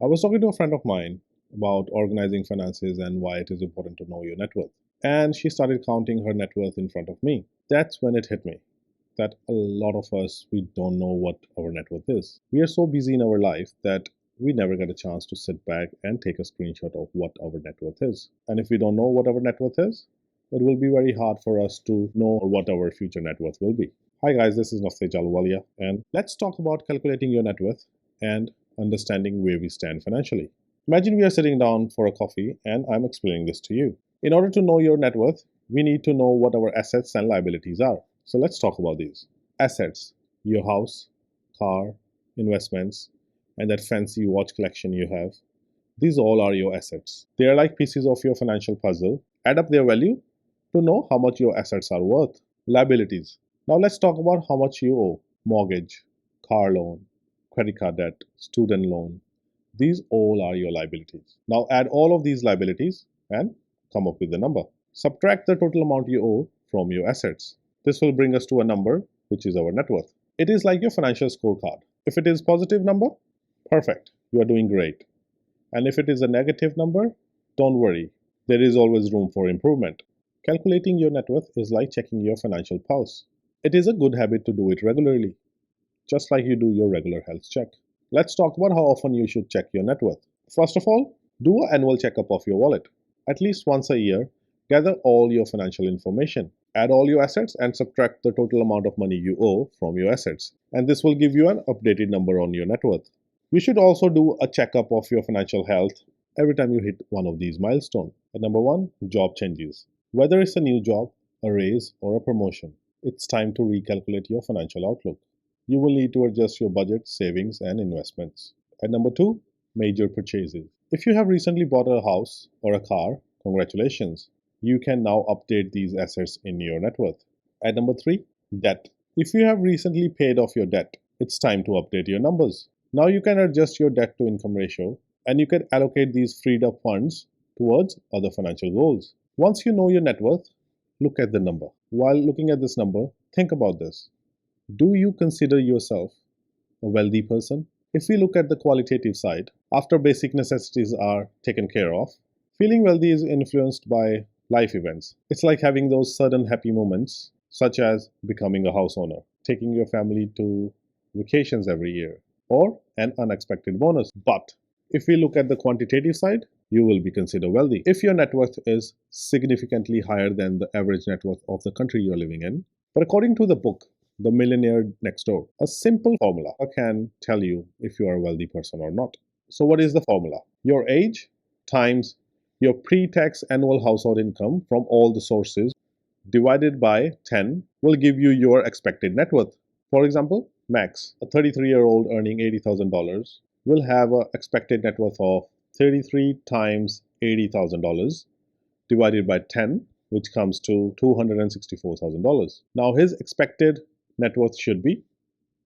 I was talking to a friend of mine about organizing finances and why it is important to know your net worth. And she started counting her net worth in front of me. That's when it hit me that a lot of us, we don't know what our net worth is. We are so busy in our life that we never get a chance to sit back and take a screenshot of what our net worth is. And if we don't know what our net worth is, it will be very hard for us to know what our future net worth will be. Hi guys, this is Nafte Jalwalia, and let's talk about calculating your net worth and understanding where we stand financially. Imagine we are sitting down for a coffee and I'm explaining this to you. In order to know your net worth, we need to know what our assets and liabilities are. So let's talk about these. Assets, your house, car, investments, and that fancy watch collection you have. These all are your assets. They are like pieces of your financial puzzle. Add up their value to know how much your assets are worth. Liabilities. Now let's talk about how much you owe. Mortgage, car loan, credit card debt, student loan. These all are your liabilities. Now add all of these liabilities and come up with the number. Subtract the total amount you owe from your assets. This will bring us to a number which is our net worth. It is like your financial scorecard. If it is positive number, perfect, you are doing great. And if it is a negative number, don't worry, there is always room for improvement. Calculating your net worth is like checking your financial pulse. It is a good habit to do it regularly, just like you do your regular health check. Let's talk about how often you should check your net worth. First of all, do an annual checkup of your wallet. At least once a year, gather all your financial information. Add all your assets and subtract the total amount of money you owe from your assets. And this will give you an updated number on your net worth. You should also do a checkup of your financial health every time you hit one of these milestones. And number one, job changes. Whether it's a new job, a raise, or a promotion, it's time to recalculate your financial outlook. You will need to adjust your budget, savings, and investments. And number two, major purchases. If you have recently bought a house or a car, congratulations. You can now update these assets in your net worth. And number three, debt. If you have recently paid off your debt, it's time to update your numbers. Now you can adjust your debt to income ratio and you can allocate these freed up funds towards other financial goals. Once you know your net worth, look at the number. While looking at this number, think about this. Do you consider yourself a wealthy person? If we look at the qualitative side, after basic necessities are taken care of, feeling wealthy is influenced by life events. It's like having those sudden happy moments, such as becoming a house owner, taking your family to vacations every year, or an unexpected bonus. But if we look at the quantitative side, you will be considered wealthy if your net worth is significantly higher than the average net worth of the country you're living in. But according to the book, The Millionaire Next Door, a simple formula can tell you if you are a wealthy person or not. So what is the formula? Your age times your pre-tax annual household income from all the sources divided by 10 will give you your expected net worth. For example, Max, a 33-year-old earning $80,000, will have an expected net worth of 33 times $80,000 divided by 10, which comes to $264,000. Now his expected net worth should be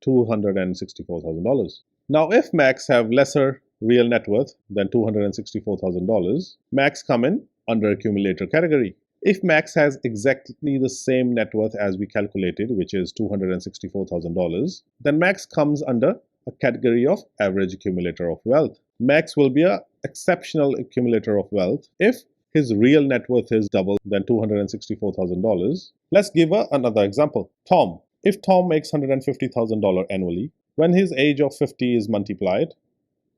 $264,000. Now if Max have lesser real net worth than $264,000, Max come in under accumulator category. If Max has exactly the same net worth as we calculated, which is $264,000, then Max comes under a category of average accumulator of wealth. Max will be an exceptional accumulator of wealth if his real net worth is double than $264,000. Let's give another example. Tom. If Tom makes $150,000 annually, when his age of 50 is multiplied,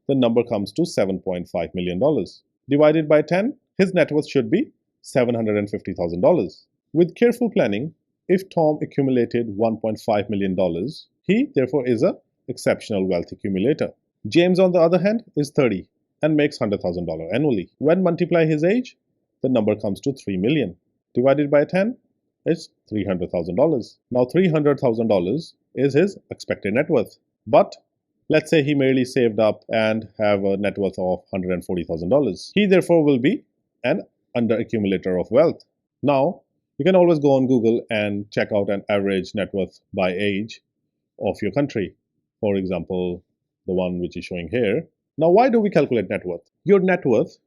the number comes to $7.5 million. Divided by 10, his net worth should be $750,000. With careful planning, if Tom accumulated $1.5 million, he therefore is an exceptional wealth accumulator. James, on the other hand, is 30 and makes $100,000 annually. When multiply his age, the number comes to $3 million. Divided by 10, it's $300,000. Now $300,000 is his expected net worth. But let's say he merely saved up and have a net worth of $140,000. He therefore will be an under accumulator of wealth. Now, you can always go on Google and check out an average net worth by age of your country. For example, the one which is showing here. Now, why do we calculate net worth? Your net worth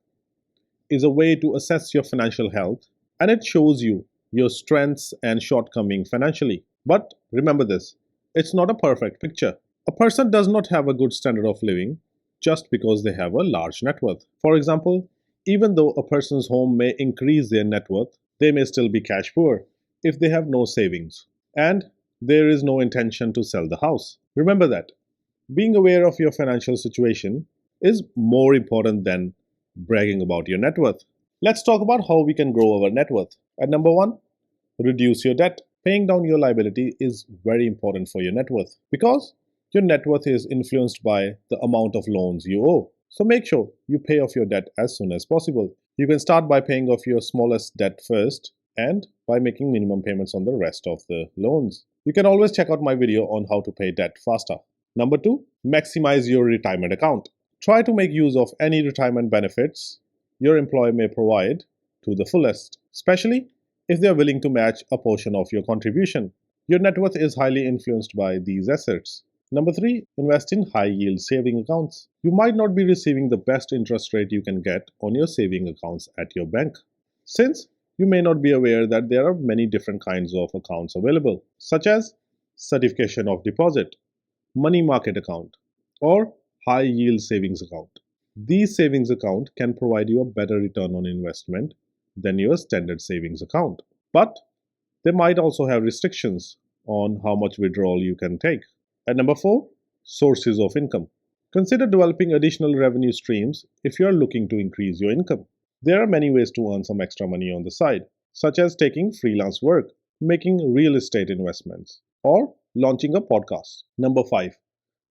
is a way to assess your financial health, and it shows you your strengths and shortcomings financially. But remember this, it's not a perfect picture. A person does not have a good standard of living just because they have a large net worth. For example, even though a person's home may increase their net worth, they may still be cash poor if they have no savings and there is no intention to sell the house. Remember that being aware of your financial situation is more important than bragging about your net worth. Let's talk about how we can grow our net worth. At number one, reduce your debt. Paying down your liability is very important for your net worth because your net worth is influenced by the amount of loans you owe. So make sure you pay off your debt as soon as possible. You can start by paying off your smallest debt first and by making minimum payments on the rest of the loans. You can always check out my video on how to pay debt faster. Number two, maximize your retirement account. Try to make use of any retirement benefits your employer may provide to the fullest, especially if they are willing to match a portion of your contribution. Your net worth is highly influenced by these assets. Number three, invest in high yield saving accounts. You might not be receiving the best interest rate you can get on your saving accounts at your bank, since you may not be aware that there are many different kinds of accounts available, such as certification of deposit, money market account, or high yield savings account. These savings account can provide you a better return on investment than your standard savings account. But they might also have restrictions on how much withdrawal you can take. At number four, sources of income. Consider developing additional revenue streams if you are looking to increase your income. There are many ways to earn some extra money on the side, such as taking freelance work, making real estate investments, or launching a podcast. Number five,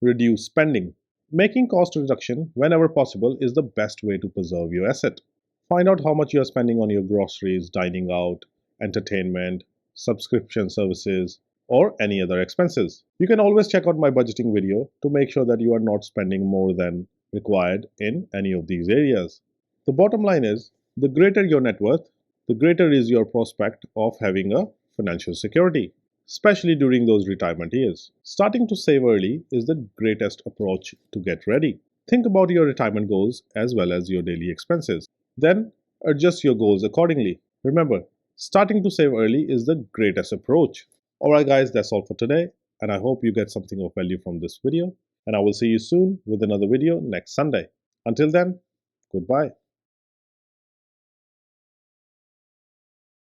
reduce spending. Making cost reduction whenever possible is the best way to preserve your asset. Find out how much you are spending on your groceries, dining out, entertainment, subscription services, or any other expenses. You can always check out my budgeting video to make sure that you are not spending more than required in any of these areas. The bottom line is the greater your net worth, the greater is your prospect of having a financial security, especially during those retirement years. Starting to save early is the greatest approach to get ready. Think about your retirement goals as well as your daily expenses. Then adjust your goals accordingly. Remember, starting to save early is the greatest approach. Alright, guys, that's all for today, and I hope you get something of value from this video. And I will see you soon with another video next Sunday. Until then, goodbye.